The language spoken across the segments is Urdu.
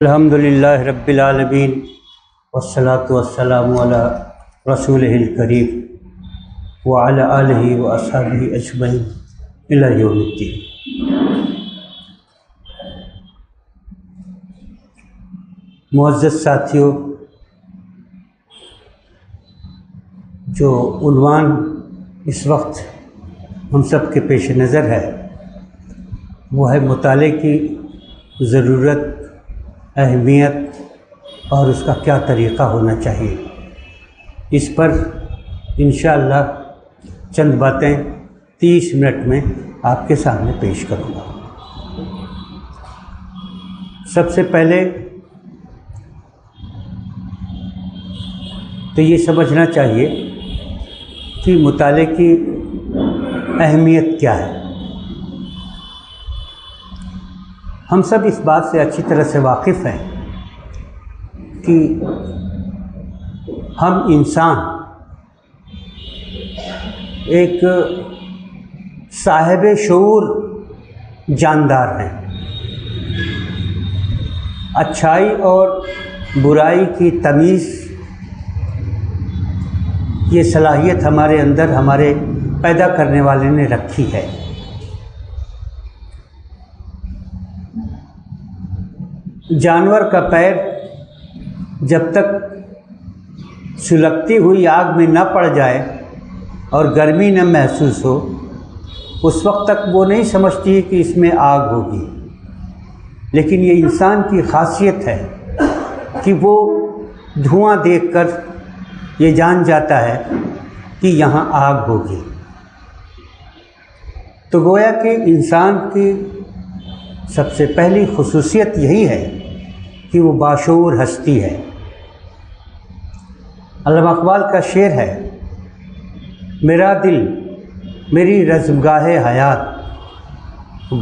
الحمدللہ رب العالمین والصلاة والسلام علی رسولہ الکریم وعلی آلہ واصحابہ اجمعین الی یوم الدین۔ معزز ساتھیوں، جو عنوان اس وقت ہم سب کے پیش نظر ہے وہ ہے مطالعے کی ضرورت، اہمیت اور اس کا کیا طریقہ ہونا چاہیے۔ اس پر انشاءاللہ چند باتیں 30 منٹ میں آپ کے سامنے پیش کروں گا۔ سب سے پہلے تو یہ سمجھنا چاہیے کہ مطالعے کی اہمیت کیا ہے۔ ہم سب اس بات سے اچھی طرح سے واقف ہیں کہ ہم انسان ایک صاحب شعور جاندار ہیں۔ اچھائی اور برائی کی تمیز، یہ صلاحیت ہمارے اندر ہمارے پیدا کرنے والے نے رکھی ہے۔ جانور کا پیر جب تک سلگتی ہوئی آگ میں نہ پڑ جائے اور گرمی نہ محسوس ہو، اس وقت تک وہ نہیں سمجھتی کہ اس میں آگ ہوگی، لیکن یہ انسان کی خاصیت ہے کہ وہ دھواں دیکھ کر یہ جان جاتا ہے کہ یہاں آگ ہوگی۔ تو گویا کہ انسان کی سب سے پہلی خصوصیت یہی ہے کہ وہ باشعور ہستی ہے۔ علامہ اقبال کا شعر ہے، میرا دل میری رزمگاہ حیات،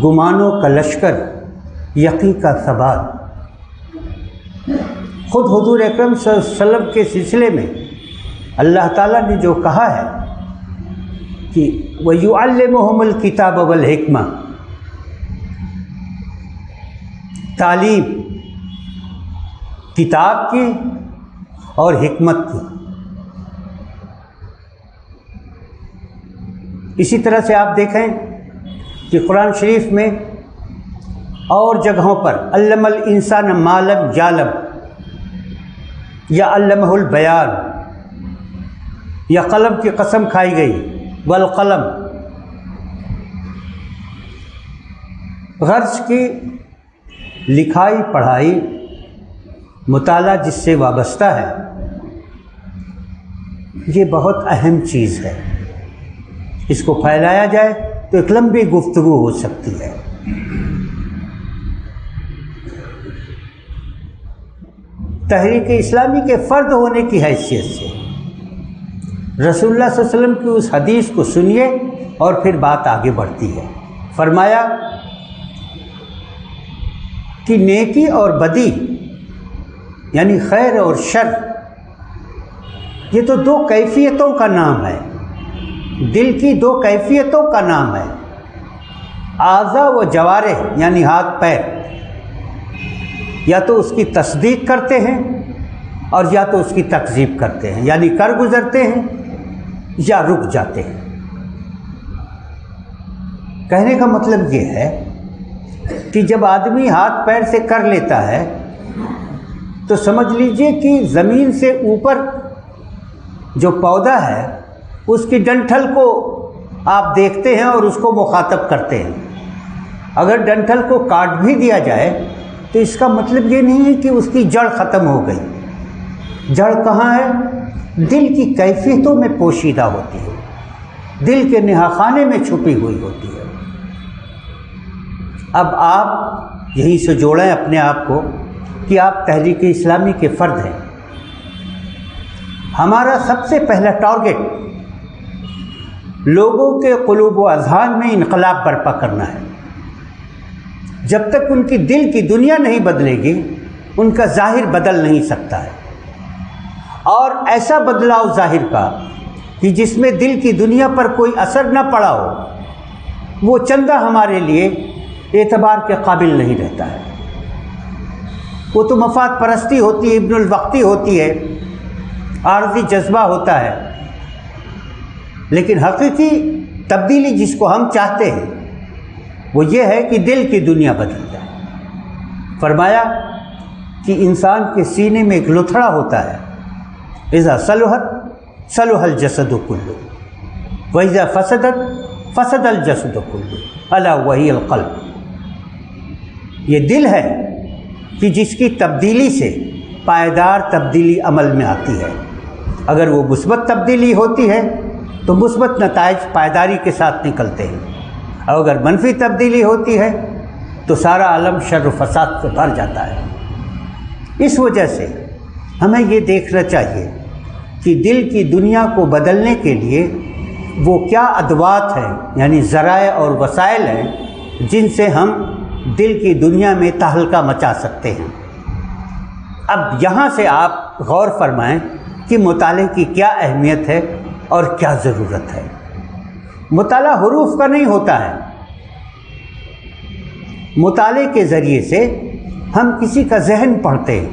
گمانوں کا لشکر یقین کا ثبات۔ خود حضور اکرم صلی اللہ علیہ وسلم کے سلسلے میں اللہ تعالیٰ نے جو کہا ہے کہ وَيُعَلِّمُهُمُ الْكِتَابَ وَالْحِكْمَةَ، تعلیم کتاب کی اور حکمت کی۔ اسی طرح سے آپ دیکھیں کہ قرآن شریف میں اور جگہوں پر علم الانسان ما لم یعلم یا علمہ البیان، یا قلم کی قسم کھائی گئی، والقلم، غرض کی لکھائی پڑھائی مطالعہ جس سے وابستہ ہے، یہ بہت اہم چیز ہے۔ اس کو پھیلایا جائے تو ایک لمبی گفتگو ہو سکتی ہے۔ تحریک اسلامی کے فرد ہونے کی حیثیت سے رسول اللہ صلی اللہ علیہ وسلم کی اس حدیث کو سنیے اور پھر بات آگے بڑھتی ہے۔ فرمایا کہ نیکی اور بدی یعنی خیر اور شر، یہ تو دو کیفیتوں کا نام ہے، دل کی دو کیفیتوں کا نام ہے۔ اعضاء و جوارح یعنی ہاتھ پیر، یا تو اس کی تصدیق کرتے ہیں اور یا تو اس کی تکذیب کرتے ہیں، یعنی کر گزرتے ہیں یا رک جاتے ہیں۔ کہنے کا مطلب یہ ہے کہ جب آدمی ہاتھ پیر سے کر لیتا ہے تو سمجھ لیجئے کہ زمین سے اوپر جو پودا ہے اس کی ڈنٹھل کو آپ دیکھتے ہیں اور اس کو مخاطب کرتے ہیں۔ اگر ڈنٹھل کو کاٹ بھی دیا جائے تو اس کا مطلب یہ نہیں ہے کہ اس کی جڑ ختم ہو گئی۔ جڑ کہاں ہے؟ دل کی کیفیتوں میں پوشیدہ ہوتی ہے، دل کے نہاخانے میں چھپی ہوئی ہوتی ہے۔ اب آپ یہیں سے جوڑیں اپنے آپ کو کہ آپ تحریک اسلامی کے فرد ہیں۔ ہمارا سب سے پہلا ٹارگٹ لوگوں کے قلوب و اذہان میں انقلاب برپا کرنا ہے۔ جب تک ان کی دل کی دنیا نہیں بدلے گی، ان کا ظاہر بدل نہیں سکتا ہے۔ اور ایسا بدلاؤ ظاہر کا کہ جس میں دل کی دنیا پر کوئی اثر نہ پڑا ہو، وہ چندہ ہمارے لیے اعتبار کے قابل نہیں رہتا ہے۔ وہ تو مفاد پرستی ہوتی ہے، ابن الوقتی ہوتی ہے، عارضی جذبہ ہوتا ہے۔ لیکن حقیقی تبدیلی جس کو ہم چاہتے ہیں وہ یہ ہے کہ دل کی دنیا بدل جائے۔ فرمایا کہ انسان کے سینے میں ایک لتھڑا ہوتا ہے، اذا صلحت صلح الجسد کلہ واذا فسدت فسد الجسد کلہ الا وہی القلب۔ یہ دل ہے کہ جس کی تبدیلی سے پائیدار تبدیلی عمل میں آتی ہے۔ اگر وہ مثبت تبدیلی ہوتی ہے تو مثبت نتائج پائیداری کے ساتھ نکلتے ہیں، اور اگر منفی تبدیلی ہوتی ہے تو سارا عالم شر و فساد سے بھر جاتا ہے۔ اس وجہ سے ہمیں یہ دیکھنا چاہیے کہ دل کی دنیا کو بدلنے کے لیے وہ کیا ادوات ہیں، یعنی ذرائع اور وسائل ہیں جن سے ہم دل کی دنیا میں تہلکہ مچا سکتے ہیں۔ اب یہاں سے آپ غور فرمائیں کہ مطالعے کی کیا اہمیت ہے اور کیا ضرورت ہے۔ مطالعہ حروف کا نہیں ہوتا ہے۔ مطالعے کے ذریعے سے ہم کسی کا ذہن پڑھتے ہیں،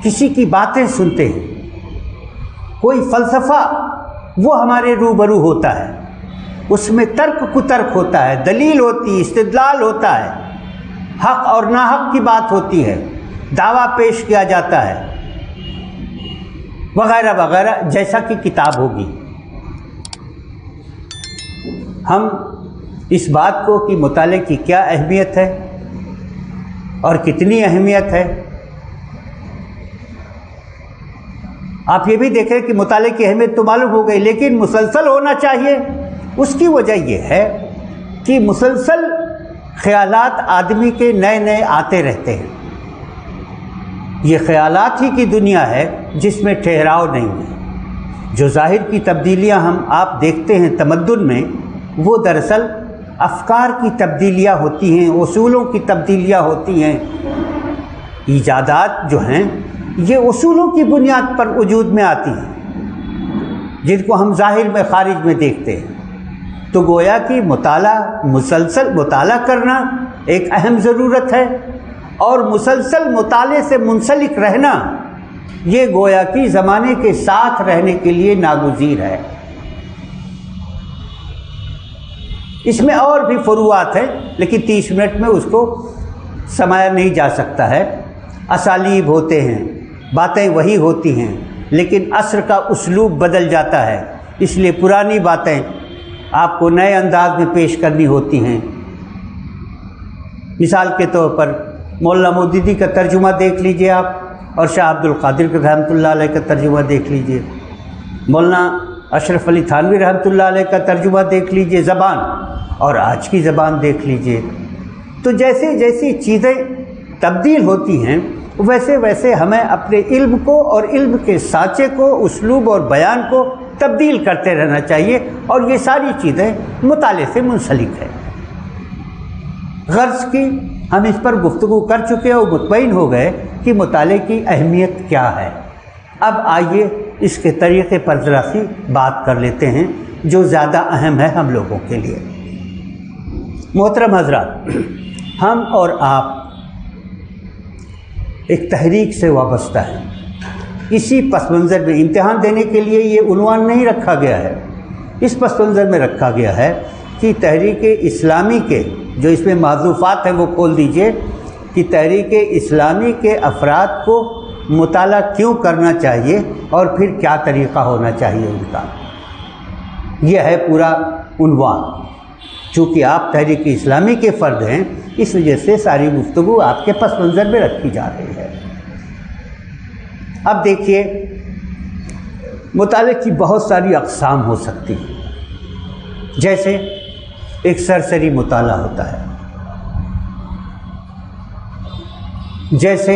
کسی کی باتیں سنتے ہیں، کوئی فلسفہ وہ ہمارے روبرو ہوتا ہے، اس میں ترک کترک ہوتا ہے، دلیل ہوتی ہے، استدلال ہوتا ہے، حق اور ناحق کی بات ہوتی ہے، دعویٰ پیش کیا جاتا ہے، وغیرہ وغیرہ، جیسا کہ کتاب ہوگی۔ ہم اس بات کو کہ مطالعے کی کیا اہمیت ہے اور کتنی اہمیت ہے، آپ یہ بھی دیکھیں کہ مطالعے کی اہمیت تو معلوم ہو گئی، لیکن مسلسل ہونا چاہیے۔ اس کی وجہ یہ ہے کہ مسلسل خیالات آدمی کے نئے نئے آتے رہتے ہیں۔ یہ خیالات ہی کی دنیا ہے جس میں ٹھہراؤ نہیں ہے۔ جو ظاہر کی تبدیلیاں آپ دیکھتے ہیں تمدن میں، وہ دراصل افکار کی تبدیلیاں ہوتی ہیں، اصولوں کی تبدیلیاں ہوتی ہیں۔ ایجادات جو ہیں یہ اصولوں کی بنیاد پر وجود میں آتی ہیں، جن کو ہم ظاہر میں خارج میں دیکھتے ہیں۔ تو گویا کہ مطالعہ، مسلسل مطالعہ کرنا ایک اہم ضرورت ہے، اور مسلسل مطالعے سے منسلک رہنا یہ گویا کہ زمانے کے ساتھ رہنے کے لیے ناگزیر ہے۔ اس میں اور بھی فروعات ہیں، لیکن 30 منٹ میں اس کو سمایا نہیں جا سکتا ہے۔ اسالیب ہوتے ہیں، باتیں وہی ہوتی ہیں، لیکن عصر کا اسلوب بدل جاتا ہے، اس لیے پرانی باتیں آپ کو نئے انداز میں پیش کرنی ہوتی ہیں۔ مثال کے طور پر مولانا مودودی کا ترجمہ دیکھ لیجئے آپ، اور شاہ عبد القادر رحمۃ اللہ علیہ کا ترجمہ دیکھ لیجئے، مولانا اشرف علی تھانوی رحمۃ اللہ علیہ کا ترجمہ دیکھ لیجئے، زبان، اور آج کی زبان دیکھ لیجئے۔ تو جیسے جیسی چیزیں تبدیل ہوتی ہیں ویسے ویسے ہمیں اپنے علم کو اور علم کے سانچے کو، اسلوب اور بیان کو تبدیل کرتے رہنا چاہیے، اور یہ ساری چیزیں مطالعے سے منسلک ہیں۔ غرض کی ہم اس پر گفتگو کر چکے اور مطمئن ہو گئے کہ مطالعے کی اہمیت کیا ہے۔ اب آئیے اس کے طریقے پر ذرا سی بات کر لیتے ہیں جو زیادہ اہم ہے ہم لوگوں کے لیے۔ محترم حضرات، ہم اور آپ ایک تحریک سے وابستہ ہیں۔ اسی پس منظر میں امتحان دینے کے لیے یہ عنوان نہیں رکھا گیا ہے، اس پس منظر میں رکھا گیا ہے کہ تحریک اسلامی کے جو اس میں محذوفات ہیں وہ کھول دیجئے کہ تحریک اسلامی کے افراد کو مطالعہ کیوں کرنا چاہیے اور پھر کیا طریقہ ہونا چاہیے ان کا۔ یہ ہے پورا عنوان۔ چونکہ آپ تحریک اسلامی کے فرد ہیں، اس وجہ سے ساری گفتگو آپ کے پس منظر میں رکھی جا رہی ہے۔ اب دیکھیے، مطالعے کی بہت ساری اقسام ہو سکتی ہیں۔ جیسے ایک سرسری مطالعہ ہوتا ہے، جیسے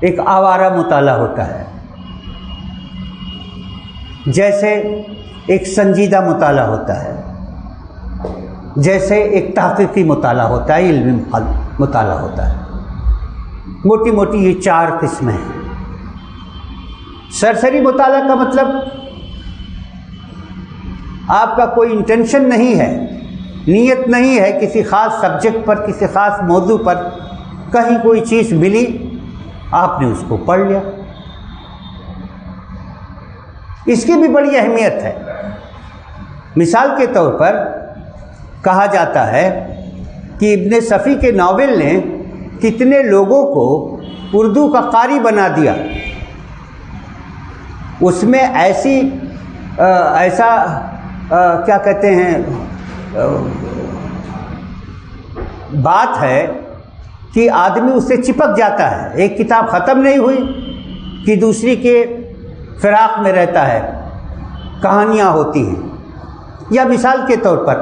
ایک آوارہ مطالعہ ہوتا ہے، جیسے ایک سنجیدہ مطالعہ ہوتا ہے، جیسے ایک تحقیقی مطالعہ ہوتا ہے، علمی مطالعہ ہوتا ہے۔ موٹی موٹی یہ 4 قسمیں ہیں۔ سرسری مطالعہ کا مطلب آپ کا کوئی انٹینشن نہیں ہے، نیت نہیں ہے کسی خاص سبجیکٹ پر، کسی خاص موضوع پر کہیں کوئی چیز ملی آپ نے اس کو پڑھ لیا۔ اس کی بھی بڑی اہمیت ہے۔ مثال کے طور پر کہا جاتا ہے کہ ابن صفی کے ناول نے کتنے لوگوں کو اردو کا قاری بنا دیا۔ اس میں ایسا کیا کہتے ہیں بات ہے کہ آدمی اس سے چپک جاتا ہے، ایک کتاب ختم نہیں ہوئی کہ دوسری کے فراق میں رہتا ہے، کہانیاں ہوتی ہیں۔ یا مثال کے طور پر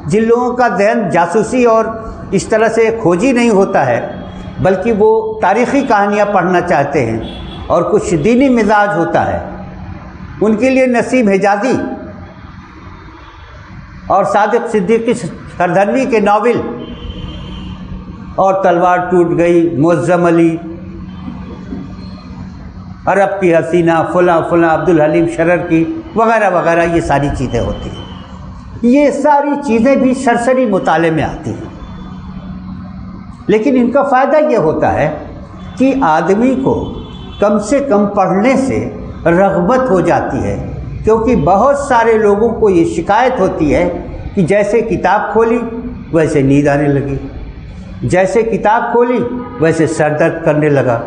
جن لوگوں کا ذہن جاسوسی اور اس طرح سے کھوجی نہیں ہوتا ہے، بلکہ وہ تاریخی کہانیاں پڑھنا چاہتے ہیں اور کچھ دینی مزاج ہوتا ہے، ان کے لیے نسیم حجازی اور صادق صدیقی سردھنوی کے ناول اور تلوار ٹوٹ گئی، معظم علی، عرب کی حسینہ، فلاں فلاں، عبدالحلیم شرر کی وغیرہ وغیرہ، یہ ساری چیزیں ہوتی ہیں۔ یہ ساری چیزیں بھی سرسری مطالعے میں آتی ہیں، لیکن ان کا فائدہ یہ ہوتا ہے کہ آدمی کو کم سے کم پڑھنے سے رغبت ہو جاتی ہے، کیونکہ بہت سارے لوگوں کو یہ شکایت ہوتی ہے کہ جیسے کتاب کھولی ویسے نیند آنے لگی، جیسے کتاب کھولی ویسے سر درد کرنے لگا،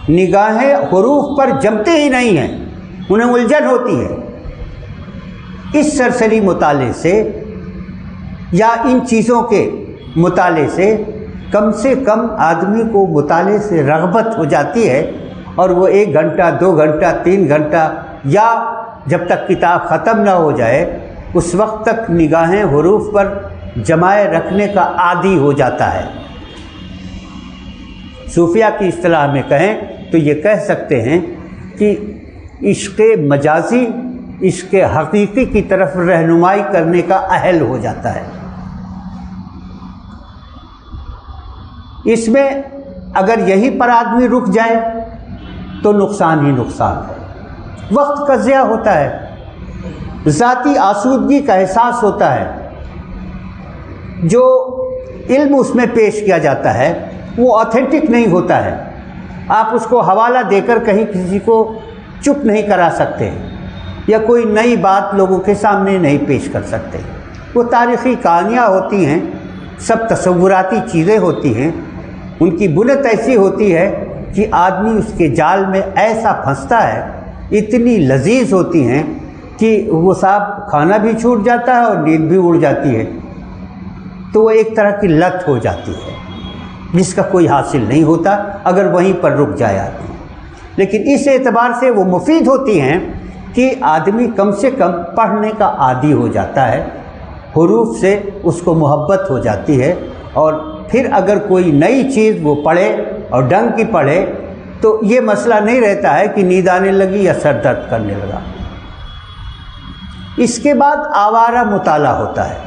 نگاہیں حروف پر جمتے ہی نہیں ہیں، انہیں الجھن ہوتی ہے۔ اس سرسری مطالعے سے یا ان چیزوں کے مطالعے سے کم آدمی کو مطالعے سے رغبت ہو جاتی ہے، اور وہ 1 گھنٹہ 2 گھنٹہ 3 گھنٹہ یا جب تک کتاب ختم نہ ہو جائے اس وقت تک نگاہیں حروف پر جمائے رکھنے کا عادی ہو جاتا ہے۔ صوفیہ کی اصطلاح میں کہیں تو یہ کہہ سکتے ہیں کہ عشق مجازی عشق حقیقی کی طرف رہنمائی کرنے کا اہل ہو جاتا ہے۔ اس میں اگر یہی پر آدمی رک جائے تو نقصان ہی نقصان ہے، وقت کا ضیاع ہوتا ہے، ذاتی آسودگی کا احساس ہوتا ہے، جو علم اس میں پیش کیا جاتا ہے وہ آتھینٹک نہیں ہوتا ہے، آپ اس کو حوالہ دے کر کہیں کسی کو چپ نہیں کرا سکتے، یا کوئی نئی بات لوگوں کے سامنے نہیں پیش کر سکتے۔ وہ تاریخی کہانیاں ہوتی ہیں، سب تصوراتی چیزیں ہوتی ہیں، ان کی بنت ایسی ہوتی ہے کہ آدمی اس کے جال میں ایسا پھنستا ہے، اتنی لذیذ ہوتی ہیں کہ وہ صاحب کھانا بھی چھوٹ جاتا ہے اور نیند بھی اڑ جاتی ہے، تو وہ ایک طرح کی لت ہو جاتی ہے جس کا کوئی حاصل نہیں ہوتا اگر وہیں پر رک جائے آدمی۔ لیکن اس اعتبار سے وہ مفید ہوتی ہیں کہ آدمی کم سے کم پڑھنے کا عادی ہو جاتا ہے، حروف سے اس کو محبت ہو جاتی ہے، اور پھر اگر کوئی نئی چیز وہ پڑھے اور ڈنگ کی پڑھے تو یہ مسئلہ نہیں رہتا ہے کہ نیند آنے لگی یا سر درد کرنے لگا۔ اس کے بعد آوارہ مطالعہ ہوتا ہے۔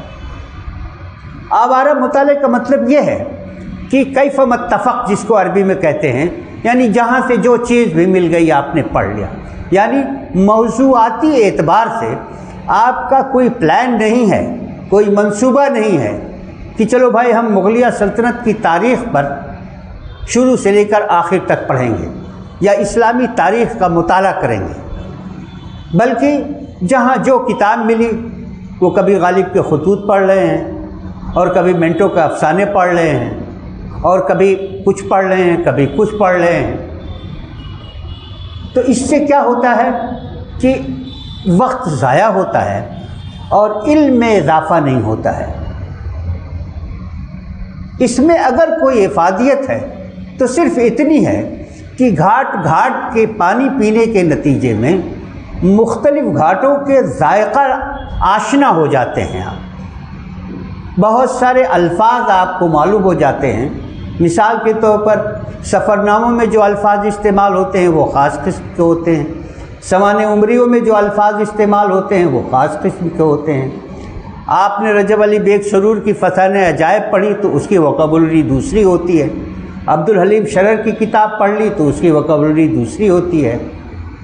آوارہ مطالعے کا مطلب یہ ہے کہ کیف متفق جس کو عربی میں کہتے ہیں، یعنی جہاں سے جو چیز بھی مل گئی آپ نے پڑھ لیا، یعنی موضوعاتی اعتبار سے آپ کا کوئی پلان نہیں ہے، کوئی منصوبہ نہیں ہے کہ چلو بھائی ہم مغلیہ سلطنت کی تاریخ پر شروع سے لے کر آخر تک پڑھیں گے یا اسلامی تاریخ کا مطالعہ کریں گے، بلکہ جہاں جو کتاب ملی وہ کبھی غالب کے خطوط پڑھ رہے ہیں اور کبھی منٹو کے افسانے پڑھ رہے ہیں اور کبھی کچھ پڑھ رہے ہیں، کبھی کچھ پڑھ رہے ہیں۔ تو اس سے کیا ہوتا ہے کہ وقت ضائع ہوتا ہے اور علم میں اضافہ نہیں ہوتا ہے۔ اس میں اگر کوئی افادیت ہے تو صرف اتنی ہے کہ گھاٹ گھاٹ کے پانی پینے کے نتیجے میں مختلف گھاٹوں کے ذائقہ آشنا ہو جاتے ہیں، آپ بہت سارے الفاظ آپ کو معلوم ہو جاتے ہیں۔ مثال کے طور پر سفر ناموں میں جو الفاظ استعمال ہوتے ہیں وہ خاص قسم کے ہوتے ہیں، سوانح عمریوں میں جو الفاظ استعمال ہوتے ہیں وہ خاص قسم کے ہوتے ہیں۔ آپ نے رجب علی بیگ سرور کی فسانہ عجائب پڑھی تو اس کی ووکیبلری دوسری ہوتی ہے، عبدالحلیم شرر کی کتاب پڑھ لی تو اس کی ووکیبلری دوسری ہوتی ہے،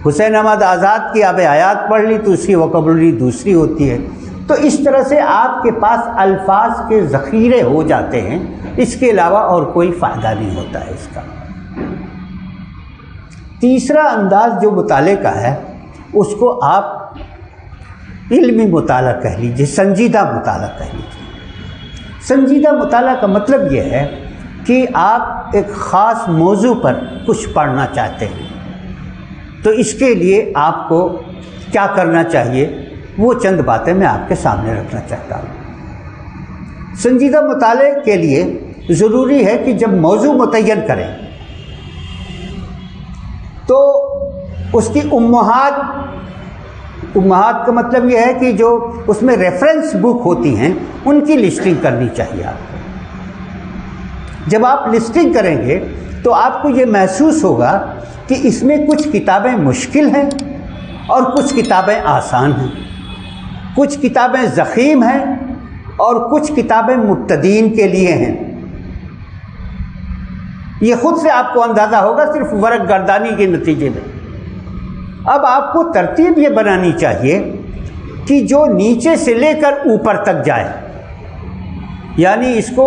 حسین احمد آزاد کی آب حیات پڑھ لی تو اس کی ووکیبلری دوسری ہوتی ہے۔ تو اس طرح سے آپ کے پاس الفاظ کے ذخیرے ہو جاتے ہیں، اس کے علاوہ اور کوئی فائدہ نہیں ہوتا ہے اس کا۔ تیسرا انداز جو مطالعے کا ہے اس کو آپ علمی مطالعہ کہہ لیجیے، سنجیدہ مطالعہ کہہ لیجیے۔ سنجیدہ مطالعہ کا مطلب یہ ہے کہ آپ ایک خاص موضوع پر کچھ پڑھنا چاہتے ہیں، تو اس کے لیے آپ کو کیا کرنا چاہیے، وہ چند باتیں میں آپ کے سامنے رکھنا چاہتا ہوں۔ سنجیدہ مطالعے کے لیے ضروری ہے کہ جب موضوع متعین کریں تو اس کی امہات کا مطلب یہ ہے کہ جو اس میں ریفرنس بک ہوتی ہیں ان کی لسٹنگ کرنی چاہیے آپ کو۔ جب آپ لسٹنگ کریں گے تو آپ کو یہ محسوس ہوگا کہ اس میں کچھ کتابیں مشکل ہیں اور کچھ کتابیں آسان ہیں، کچھ کتابیں ضخیم ہیں اور کچھ کتابیں مبتدئین کے لیے ہیں۔ یہ خود سے آپ کو اندازہ ہوگا صرف ورق گردانی کے نتیجے میں۔ اب آپ کو ترتیب یہ بنانی چاہیے کہ جو نیچے سے لے کر اوپر تک جائے، یعنی اس کو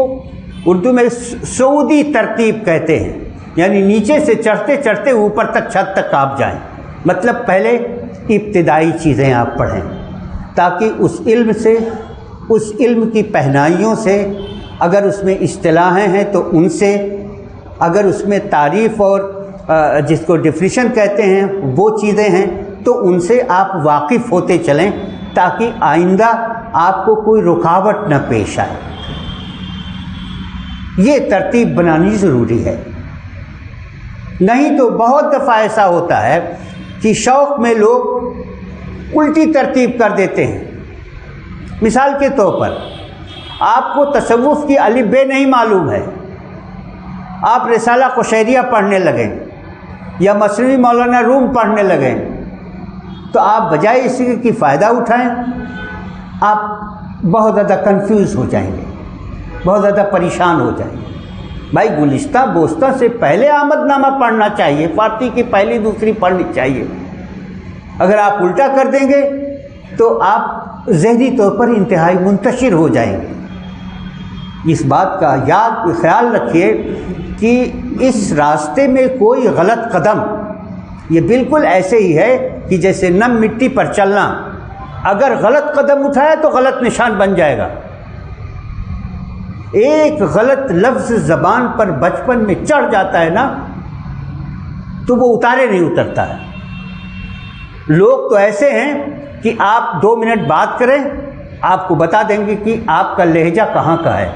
اردو میں سعودی ترتیب کہتے ہیں، یعنی نیچے سے چڑھتے چڑھتے اوپر تک چھت تک آپ جائیں۔ مطلب پہلے ابتدائی چیزیں آپ پڑھیں تاکہ اس علم سے، اس علم کی پہنائیوں سے، اگر اس میں اصطلاحیں ہیں تو ان سے، اگر اس میں تعریف اور جس کو ڈیفینیشن کہتے ہیں وہ چیزیں ہیں تو ان سے آپ واقف ہوتے چلیں تاکہ آئندہ آپ کو کوئی رکاوٹ نہ پیش آئے۔ یہ ترتیب بنانی ضروری ہے، نہیں تو بہت دفعہ ایسا ہوتا ہے کہ شوق میں لوگ الٹی ترتیب کر دیتے ہیں۔ مثال کے طور پر آپ کو تصوف کی الف ب نہیں معلوم ہے، آپ رسالہ قشیریہ پڑھنے لگیں یا مثنوی مولانا روم پڑھنے لگیں تو آپ بجائے اس کی فائدہ اٹھائیں آپ بہت زیادہ کنفیوز ہو جائیں گے، بہت زیادہ پریشان ہو جائیں گے۔ بھائی گلستہ بوستہ سے پہلے آمد نامہ پڑھنا چاہیے، فارسی کی پہلی دوسری پڑھنی چاہیے۔ اگر آپ الٹا کر دیں گے تو آپ ذہنی طور پر انتہائی منتشر ہو جائیں گے۔ اس بات کا خیال رکھیے کہ اس راستے میں کوئی غلط قدم، یہ بالکل ایسے ہی ہے کہ جیسے نم مٹی پر چلنا، اگر غلط قدم اٹھایا تو غلط نشان بن جائے گا۔ ایک غلط لفظ زبان پر بچپن میں چڑھ جاتا ہے نا تو وہ اتارے نہیں اترتا ہے۔ لوگ تو ایسے ہیں کہ آپ 2 منٹ بات کریں آپ کو بتا دیں گے کہ آپ کا لہجہ کہاں کا ہے،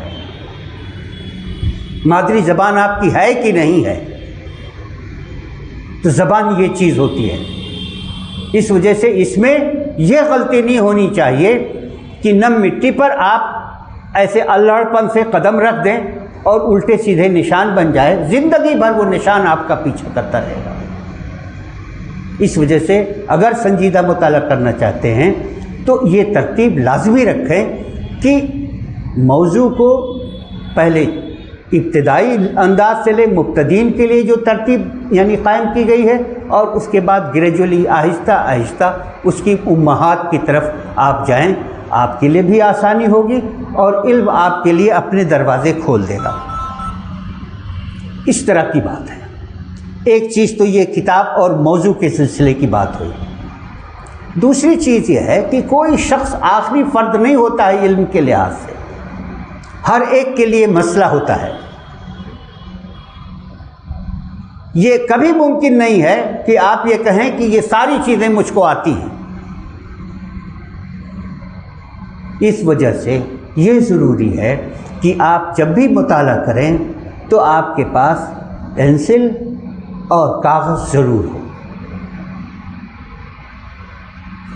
مادری زبان آپ کی ہے کہ نہیں ہے۔ تو زبان یہ چیز ہوتی ہے، اس وجہ سے اس میں یہ غلطی نہیں ہونی چاہیے کہ نم مٹی پر آپ ایسے اللڑ پن سے قدم رکھ دیں اور الٹے سیدھے نشان بن جائے، زندگی بھر وہ نشان آپ کا پیچھا کرتا رہے گا۔ اس وجہ سے اگر سنجیدہ مطالعہ کرنا چاہتے ہیں تو یہ ترتیب لازمی رکھیں کہ موضوع کو پہلے ابتدائی انداز سے لے، مبتدئین کے لیے جو ترتیب یعنی قائم کی گئی ہے، اور اس کے بعد گریجولی آہستہ آہستہ اس کی امہات کی طرف آپ جائیں، آپ کے لیے بھی آسانی ہوگی اور علم آپ کے لیے اپنے دروازے کھول دے گا۔ اس طرح کی بات ہے۔ ایک چیز تو یہ کتاب اور موضوع کے سلسلے کی بات ہوئی۔ دوسری چیز یہ ہے کہ کوئی شخص آخری فرد نہیں ہوتا ہے علم کے لحاظ سے، ہر ایک کے لیے مسئلہ ہوتا ہے۔ یہ کبھی ممکن نہیں ہے کہ آپ یہ کہیں کہ یہ ساری چیزیں مجھ کو آتی ہیں۔ اس وجہ سے یہ ضروری ہے کہ آپ جب بھی مطالعہ کریں تو آپ کے پاس پینسل اور کاغذ ضرور ہو،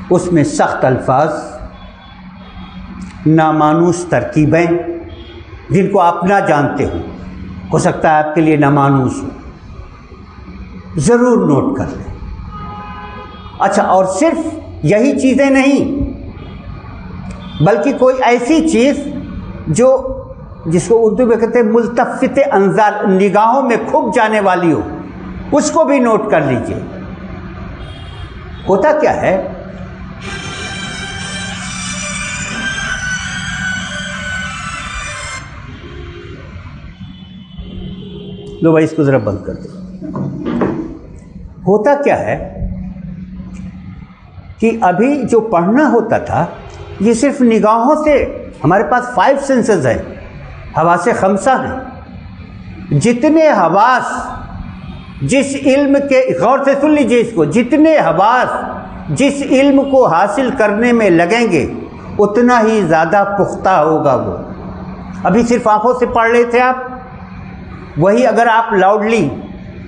اس میں سخت الفاظ، نامانوس ترکیبیں جن کو آپ نہ جانتے ہو سکتا ہے آپ کے لیے نامانوس ہو، ضرور نوٹ کر لیں۔ اچھا، اور صرف یہی چیزیں نہیں بلکہ کوئی ایسی چیز جس کو اردو میں کہتے ہیں ملتفت انظار، نگاہوں میں کھپ جانے والی ہو، اس کو بھی نوٹ کر لیجئے۔ ہوتا کیا ہے، لو بھائی اس کو ذرا بند کر دو۔ ہوتا کیا ہے کہ ابھی جو پڑھنا ہوتا تھا یہ صرف نگاہوں سے، ہمارے پاس 5 سینسز ہیں، حواس خمسہ ہیں، جتنے حواس جس علم کے، غور سے سن لیجئے اس کو، جتنے حواس جس علم کو حاصل کرنے میں لگیں گے اتنا ہی زیادہ پختہ ہوگا وہ۔ ابھی صرف آنکھوں سے پڑھ رہے تھے آپ، وہی اگر آپ لاؤڈلی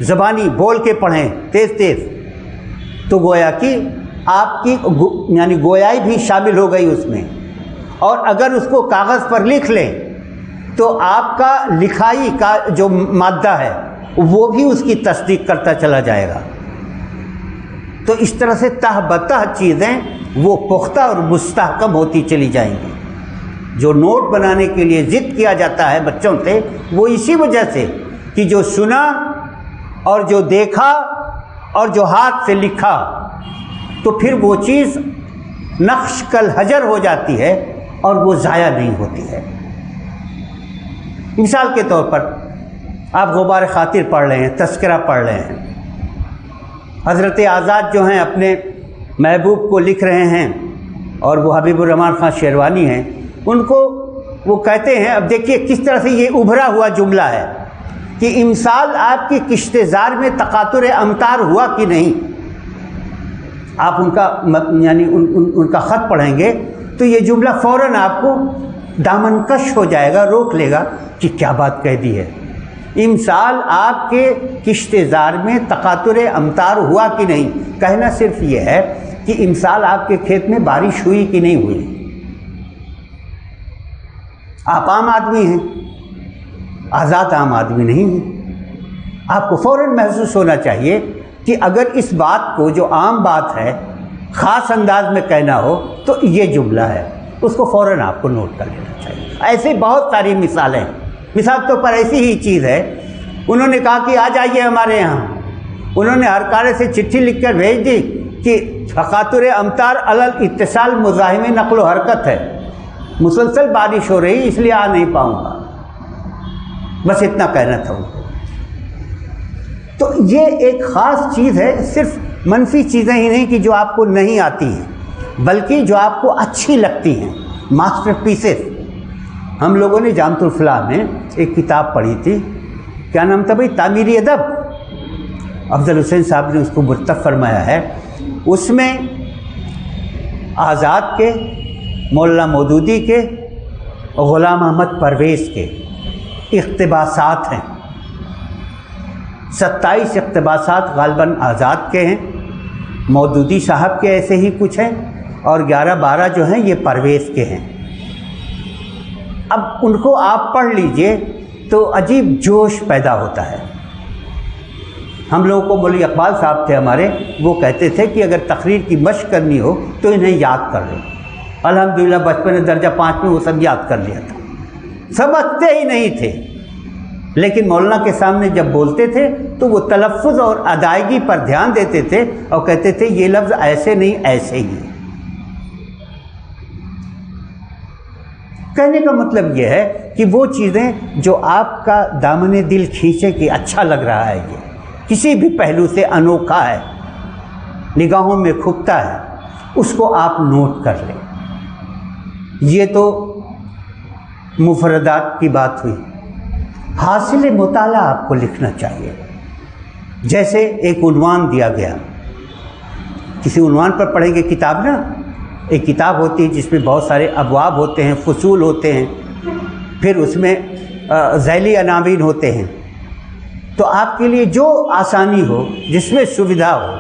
زبانی بول کے پڑھیں تیز تیز تو گویا کہ آپ کی یعنی گویائی بھی شامل ہو گئی اس میں، اور اگر اس کو کاغذ پر لکھ لیں تو آپ کا لکھائی کا جو مادہ ہے وہ بھی اس کی تصدیق کرتا چلا جائے گا۔ تو اس طرح سے تہ بتہ چیزیں وہ پختہ اور مستحکم ہوتی چلی جائیں گی۔ جو نوٹ بنانے کے لیے ضد کیا جاتا ہے بچوں سے، وہ اسی وجہ سے کہ جو سنا اور جو دیکھا اور جو ہاتھ سے لکھا تو پھر وہ چیز نقش کل حجر ہو جاتی ہے اور وہ ضائع نہیں ہوتی ہے۔ مثال کے طور پر آپ غبار خاطر پڑھ رہے ہیں، تذکرہ پڑھ رہے ہیں، حضرت آزاد جو ہیں اپنے محبوب کو لکھ رہے ہیں، اور وہ حبیب الرحمن خان شیروانی ہیں، ان کو وہ کہتے ہیں، اب دیکھیے کس طرح سے یہ ابھرا ہوا جملہ ہے کہ امسال آپ کی کشت زار میں تقاطر امطار ہوا کہ نہیں۔ آپ ان کا یعنی ان کا خط پڑھیں گے تو یہ جملہ فوراً آپ کو دامن کش ہو جائے گا، روک لے گا کہ کیا بات کہہ دی ہے۔ امسال آپ کے کشت زار میں تقاطر امطار ہوا کہ نہیں، کہنا صرف یہ ہے کہ امسال آپ کے کھیت میں بارش ہوئی کہ نہیں ہوئی۔ آپ عام آدمی ہیں، آزاد عام آدمی نہیں ہیں۔ آپ کو فوراً محسوس ہونا چاہیے کہ اگر اس بات کو جو عام بات ہے خاص انداز میں کہنا ہو تو یہ جملہ ہے، اس کو فوراً آپ کو نوٹ کر لینا چاہیے۔ ایسے بہت ساری مثالیں، مثال طور پر ایسی ہی چیز ہے، انہوں نے کہا کہ آ جائیے ہمارے یہاں، انہوں نے ہرکارے سے چٹھی لکھ کر بھیج دی کہ تقاطر امطار علی الاتصال مزاحم نقل و حرکت ہے، مسلسل بارش ہو رہی اس لیے آ نہیں پاؤں گا، بس اتنا کہنا تھا ان کو۔ تو یہ ایک خاص چیز ہے، صرف منفی چیزیں ہی نہیں کہ جو آپ کو نہیں آتی ہیں، بلکہ جو آپ کو اچھی لگتی ہیں، ماسٹر پیسز۔ ہم لوگوں نے جامعۃ الفلاح میں ایک کتاب پڑھی تھی، کیا نام تھا بھائی، تعمیری ادب، افضل حسین صاحب نے اس کو مرتب فرمایا ہے۔ اس میں آزاد کے، مولانا مودودی کے، غلام احمد پرویز کے اقتباسات ہیں۔ 27 اقتباسات غالباً آزاد کے ہیں، مودودی صاحب کے ایسے ہی کچھ ہیں، اور 11-12 جو ہیں یہ پرویز کے ہیں۔ اب ان کو آپ پڑھ لیجئے تو عجیب جوش پیدا ہوتا ہے۔ ہم لوگوں کو مولوی اقبال صاحب تھے ہمارے، وہ کہتے تھے کہ اگر تقریر کی مشق کرنی ہو تو انہیں یاد کر لو۔ الحمدللہ بچپن درجہ 5 میں وہ سب یاد کر لیا تھا، سمجھتے ہی نہیں تھے، لیکن مولانا کے سامنے جب بولتے تھے تو وہ تلفظ اور ادائیگی پر دھیان دیتے تھے اور کہتے تھے یہ لفظ ایسے نہیں ایسے ہی۔ کہنے کا مطلب یہ ہے کہ وہ چیزیں جو آپ کا دامن دل کھینچے کہ اچھا لگ رہا ہے، یہ کسی بھی پہلو سے انوکھا ہے، نگاہوں میں کھپتا ہے، اس کو آپ نوٹ کر لیں۔ یہ تو مفردات کی بات ہوئی۔ حاصل مطالعہ آپ کو لکھنا چاہیے۔ جیسے ایک عنوان دیا گیا، کسی عنوان پر پڑھیں گے کتاب نا، ایک کتاب ہوتی ہے جس میں بہت سارے ابواب ہوتے ہیں، فصول ہوتے ہیں، پھر اس میں ذیلی عناوین ہوتے ہیں، تو آپ کے لیے جو آسانی ہو، جس میں سویدھا ہو،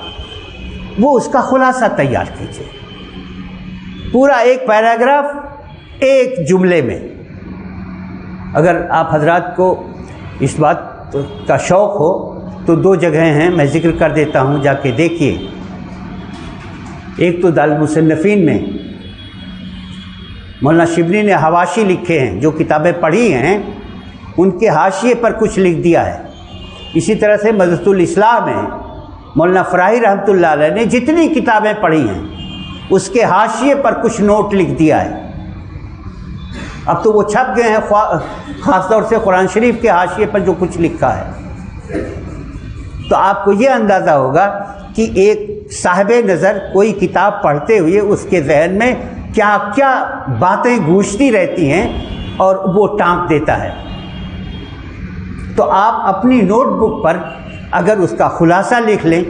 وہ اس کا خلاصہ تیار کیجیے، پورا ایک پیراگراف ایک جملے میں۔ اگر آپ حضرات کو اس بات کا شوق ہو تو 2 جگہیں ہیں، میں ذکر کر دیتا ہوں، جا کے دیکھیے۔ ایک تو دارالمصنفین میں مولانا شبلی نے حواشی لکھے ہیں، جو کتابیں پڑھی ہیں ان کے حاشیے پر کچھ لکھ دیا ہے۔ اسی طرح سے مدرسۃ الاصلاح میں مولانا فراہی رحمۃ اللہ علیہ نے جتنی کتابیں پڑھی ہیں اس کے حاشیے پر کچھ نوٹ لکھ دیا ہے۔ اب تو وہ چھپ گئے ہیں، خاص طور سے قرآن شریف کے حاشیے پر جو کچھ لکھا ہے۔ تو آپ کو یہ اندازہ ہوگا کہ ایک صاحب نظر کوئی کتاب پڑھتے ہوئے اس کے ذہن میں کیا کیا باتیں گونجتی رہتی ہیں اور وہ ٹانک دیتا ہے۔ تو آپ اپنی نوٹ بک پر اگر اس کا خلاصہ لکھ لیں،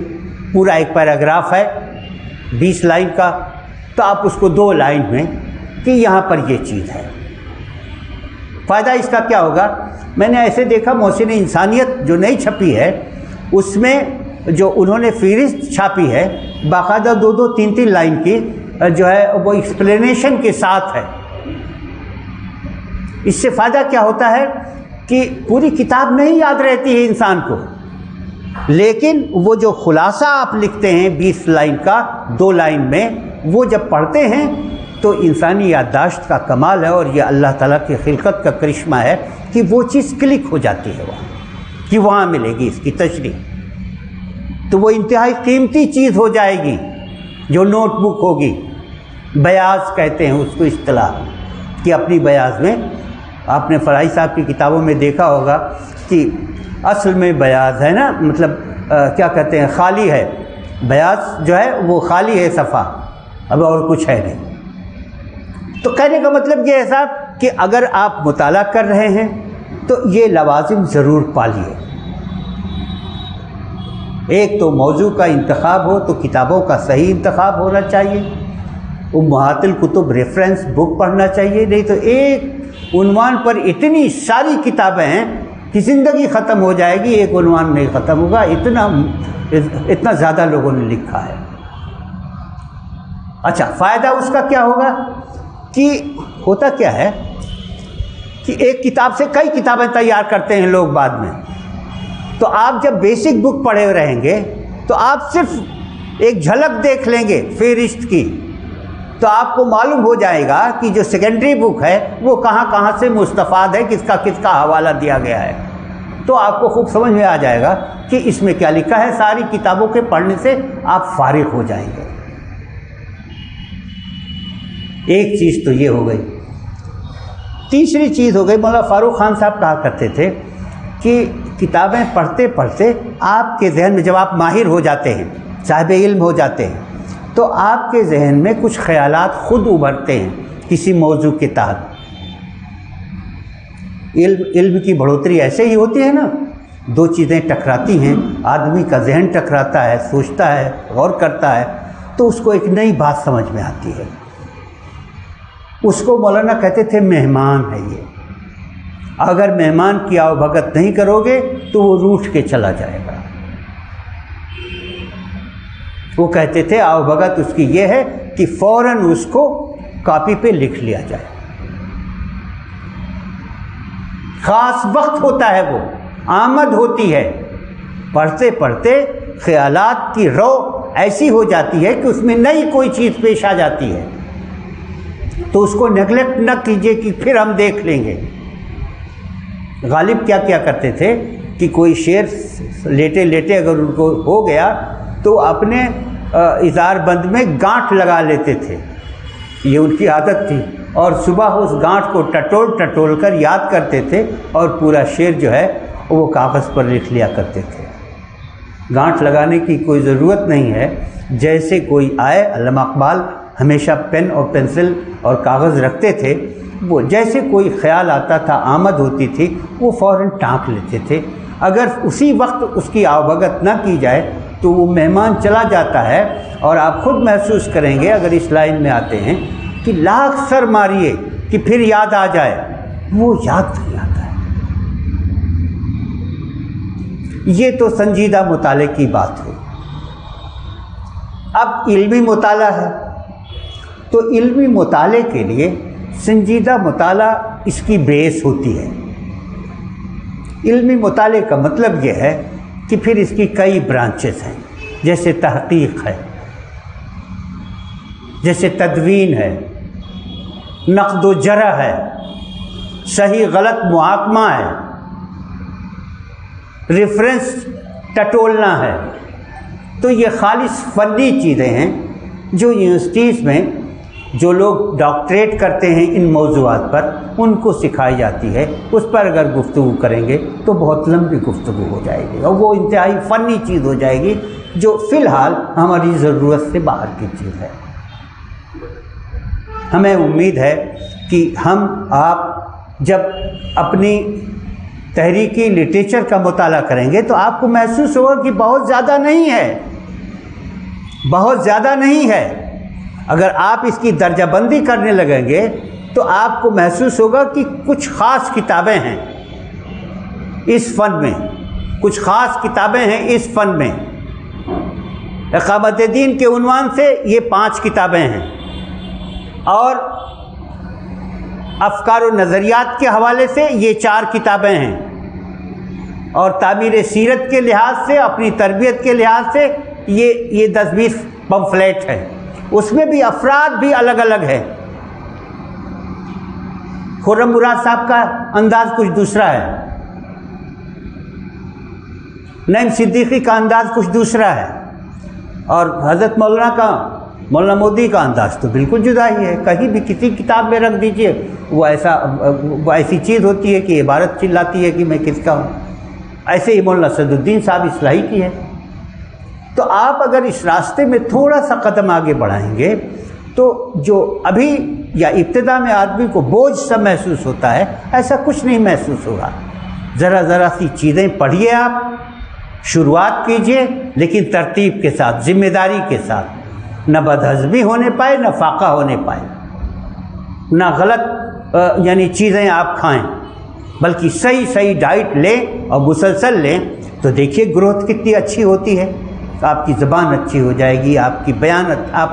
پورا ایک پیراگراف ہے 20 لائن کا، تو آپ اس کو 2 لائن میں کہ یہاں پر یہ چیز ہے۔ فائدہ اس کا کیا ہوگا؟ میں نے ایسے دیکھا محسن انسانیت جو نئی چھپی ہے اس میں جو انہوں نے فہرست چھاپی ہے باقاعدہ 2 3 لائن کی جو ہے وہ ایکسپلینیشن کے ساتھ ہے۔ اس سے فائدہ کیا ہوتا ہے کہ پوری کتاب نہیں یاد رہتی ہے انسان کو، لیکن وہ جو خلاصہ آپ لکھتے ہیں 20 لائن کا 2 لائن میں، وہ جب پڑھتے ہیں تو انسانی یادداشت کا کمال ہے، اور یہ اللہ تعالیٰ کی خلقت کا کرشمہ ہے کہ وہ چیز کلک ہو جاتی ہے وہاں کہ وہاں ملے گی اس کی تشریح، تو وہ انتہائی قیمتی چیز ہو جائے گی جو نوٹ بک ہوگی۔ بیاض کہتے ہیں اس کو اصطلاح، کہ اپنی بیاض میں آپ نے فرائی صاحب کی کتابوں میں دیکھا ہوگا کہ اصل میں بیاض ہے نا، مطلب کیا کہتے ہیں، خالی ہے، بیاض جو ہے وہ خالی ہے صفحہ، اب اور کچھ ہے نہیں۔ تو کہنے کا مطلب یہ ہے صاحب کہ اگر آپ مطالعہ کر رہے ہیں تو یہ لوازم ضرور پالیے۔ ایک تو موضوع کا انتخاب ہو تو کتابوں کا صحیح انتخاب ہونا چاہیے، امہات الکتب ریفرنس بک پڑھنا چاہیے، نہیں تو ایک عنوان پر اتنی ساری کتابیں ہیں کہ زندگی ختم ہو جائے گی، ایک عنوان نہیں ختم ہوگا، اتنا زیادہ لوگوں نے لکھا ہے۔ اچھا، فائدہ اس کا کیا ہوگا کہ ہوتا کیا ہے کہ ایک کتاب سے کئی کتابیں تیار کرتے ہیں لوگ بعد میں، تو آپ جب بیسک بک پڑھے رہیں گے تو آپ صرف ایک جھلک دیکھ لیں گے فہرست کی، تو آپ کو معلوم ہو جائے گا کہ جو سیکنڈری بک ہے وہ کہاں کہاں سے مستفاد ہے، کس کا حوالہ دیا گیا ہے، تو آپ کو خوب سمجھ میں آ جائے گا کہ اس میں کیا لکھا ہے۔ ساری کتابوں کے پڑھنے سے آپ فارغ ہو جائیں گے۔ ایک چیز تو یہ ہو گئی۔ تیسری چیز ہو گئی، مولانا فاروق خان صاحب کہا کرتے تھے کہ کتابیں پڑھتے پڑھتے آپ کے ذہن میں، جب آپ ماہر ہو جاتے ہیں، صاحب علم ہو جاتے ہیں، تو آپ کے ذہن میں کچھ خیالات خود ابھرتے ہیں کسی موضوع کے تحت۔ علم کی بڑھوتری ایسے ہی ہوتی ہے نا، 2 چیزیں ٹکراتی ہیں، آدمی کا ذہن ٹکراتا ہے، سوچتا ہے، غور کرتا ہے، تو اس کو ایک نئی بات سمجھ میں آتی ہے۔ اس کو مولانا کہتے تھے مہمان ہے یہ، اگر مہمان کی آؤ بھگت نہیں کرو گے تو وہ روٹھ کے چلا جائے گا۔ وہ کہتے تھے آؤ بھگت اس کی یہ ہے کہ فوراً اس کو کاپی پہ لکھ لیا جائے، خاص وقت ہوتا ہے، وہ آمد ہوتی ہے، پڑھتے پڑھتے خیالات کی رو ایسی ہو جاتی ہے کہ اس میں نئی کوئی چیز پیش آ جاتی ہے، تو اس کو نیگلیکٹ نہ کیجیے کہ پھر ہم دیکھ لیں گے۔ غالب کیا کیا کرتے تھے کہ کوئی شعر لیٹے لیٹے اگر ان کو ہو گیا تو اپنے اظہار بند میں گانٹھ لگا لیتے تھے، یہ ان کی عادت تھی، اور صبح اس گانٹھ کو ٹٹول کر یاد کرتے تھے، اور پورا شعر جو ہے وہ کاغذ پر لکھ لیا کرتے تھے۔ گانٹھ لگانے کی کوئی ضرورت نہیں ہے، جیسے کوئی آئے، علامہ اقبال ہمیشہ پین اور پنسل اور کاغذ رکھتے تھے، وہ جیسے کوئی خیال آتا تھا، آمد ہوتی تھی، وہ فوراً ٹانک لیتے تھے۔ اگر اسی وقت اس کی آوبھگت نہ کی جائے تو وہ مہمان چلا جاتا ہے، اور آپ خود محسوس کریں گے اگر اس لائن میں آتے ہیں کہ لاکھ سر ماریے کہ پھر یاد آ جائے، وہ یاد نہیں آتا ہے۔ یہ تو سنجیدہ مطالعے کی بات ہے۔ اب علمی مطالعہ ہے، تو علمی مطالعے کے لیے سنجیدہ مطالعہ اس کی بیس ہوتی ہے۔ علمی مطالعے کا مطلب یہ ہے کہ پھر اس کی کئی برانچز ہیں، جیسے تحقیق ہے، جیسے تدوین ہے، نقد و جرح ہے، صحیح غلط محاکمہ ہے، ریفرنس ٹٹولنا ہے۔ تو یہ خالص فنی چیزیں ہیں جو یونیورسٹیز میں جو لوگ ڈاکٹریٹ کرتے ہیں ان موضوعات پر ان کو سکھائی جاتی ہے، اس پر اگر گفتگو کریں گے تو بہت لمبی گفتگو ہو جائے گی اور وہ انتہائی فنی چیز ہو جائے گی جو فی الحال ہماری ضرورت سے باہر کی چیز ہے۔ ہمیں امید ہے کہ ہم آپ جب اپنی تحریکی لٹریچر کا مطالعہ کریں گے تو آپ کو محسوس ہوگا کہ بہت زیادہ نہیں ہے، بہت زیادہ نہیں ہے۔ اگر آپ اس کی درجہ بندی کرنے لگیں گے تو آپ کو محسوس ہوگا کہ کچھ خاص کتابیں ہیں اس فن میں، کچھ خاص کتابیں ہیں اس فن میں۔ اقامت دین کے عنوان سے یہ 5 کتابیں ہیں، اور افکار و نظریات کے حوالے سے یہ 4 کتابیں ہیں، اور تعمیر سیرت کے لحاظ سے، اپنی تربیت کے لحاظ سے یہ 10-20 پمفلیٹ ہے۔ اس میں بھی افراد بھی الگ الگ ہے۔ خرم مراد صاحب کا انداز کچھ دوسرا ہے، نعیم صدیقی کا انداز کچھ دوسرا ہے، اور حضرت مولانا مودی کا انداز تو بالکل جدا ہی ہے۔ کہیں بھی کسی کتاب میں رکھ دیجئے وہ ایسی چیز ہوتی ہے کہ عبارت چلاتی ہے کہ میں کس کا ہوں۔ ایسے ہی مولانا اسدالدین صاحب اصلاحی کی ہے۔ تو آپ اگر اس راستے میں تھوڑا سا قدم آگے بڑھائیں گے تو جو ابھی یا ابتدا میں آدمی کو بوجھ سا محسوس ہوتا ہے، ایسا کچھ نہیں محسوس ہوگا۔ ذرا سی چیزیں پڑھیے، آپ شروعات کیجئے، لیکن ترتیب کے ساتھ، ذمہ داری کے ساتھ، نہ بدہضمی ہونے پائے، نہ فاقہ ہونے پائے، نہ غلط یعنی چیزیں آپ کھائیں، بلکہ صحیح ڈائٹ لیں اور مسلسل لیں، تو دیکھیے گروتھ کتنی اچھی ہوتی ہے۔ آپ کی زبان اچھی ہو جائے گی، آپ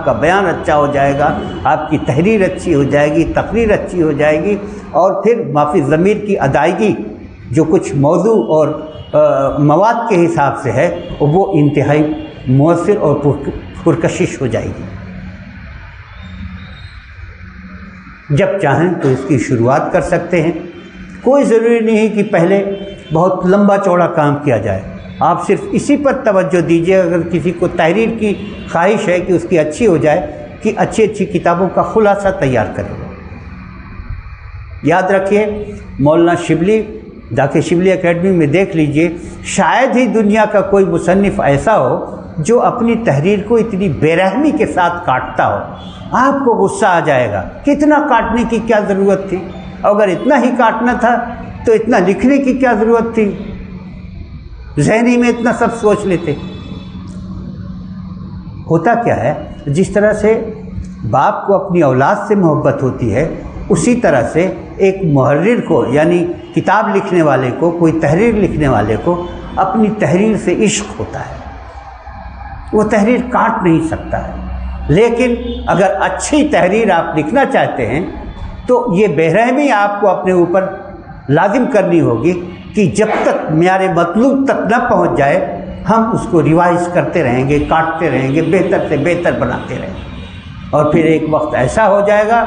کا بیان اچھا ہو جائے گا، آپ کی تحریر اچھی ہو جائے گی، تقریر اچھی ہو جائے گی، اور پھر مافی ضمیر کی ادائیگی جو کچھ موضوع اور مواد کے حساب سے ہے وہ انتہائی مؤثر اور پرکشش ہو جائے گی۔ جب چاہیں تو اس کی شروعات کر سکتے ہیں، کوئی ضروری نہیں کہ پہلے بہت لمبا چوڑا کام کیا جائے۔ آپ صرف اسی پر توجہ دیجیے، اگر کسی کو تحریر کی خواہش ہے کہ اس کی اچھی ہو جائے، کہ اچھی کتابوں کا خلاصہ تیار کرے۔ یاد رکھیے، مولانا شبلی، ذاکر شبلی اکیڈمی میں دیکھ لیجئے، شاید ہی دنیا کا کوئی مصنف ایسا ہو جو اپنی تحریر کو اتنی بے رحمی کے ساتھ کاٹتا ہو۔ آپ کو غصہ آ جائے گا کہ اتنا کاٹنے کی کیا ضرورت تھی، اگر اتنا ہی کاٹنا تھا تو اتنا لکھنے کی کیا ضرورت تھی، ذہنی میں اتنا سب سوچ لیتے۔ ہوتا کیا ہے، جس طرح سے باپ کو اپنی اولاد سے محبت ہوتی ہے، اسی طرح سے ایک محرر کو، یعنی کتاب لکھنے والے کو، کوئی تحریر لکھنے والے کو اپنی تحریر سے عشق ہوتا ہے۔ وہ تحریر کاٹ نہیں سکتا ہے، لیکن اگر اچھی تحریر آپ لکھنا چاہتے ہیں تو یہ بے رحمی آپ کو اپنے اوپر لازم کرنی ہوگی کہ جب تک معیار مطلوب تک نہ پہنچ جائے ہم اس کو ریوائز کرتے رہیں گے، کاٹتے رہیں گے، بہتر سے بہتر بناتے رہیں گے، اور پھر ایک وقت ایسا ہو جائے گا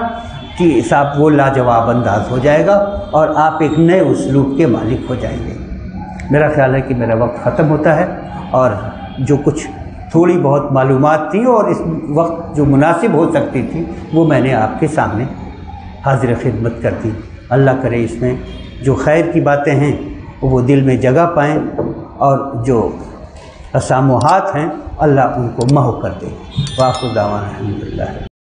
کہ صاحب وہ لاجواب انداز ہو جائے گا اور آپ ایک نئے اسلوب کے مالک ہو جائیں گے۔ میرا خیال ہے کہ میرا وقت ختم ہوتا ہے، اور جو کچھ تھوڑی بہت معلومات تھیں اور اس وقت جو مناسب ہو سکتی تھی وہ میں نے آپ کے سامنے حاضر خدمت کر دی۔ اللہ کرے اس میں جو خیر کی باتیں ہیں وہ دل میں جگہ پائیں، اور جو تسامحات ہیں اللہ ان کو محو کر دے۔ وآخر دعوانا الحمدللہ۔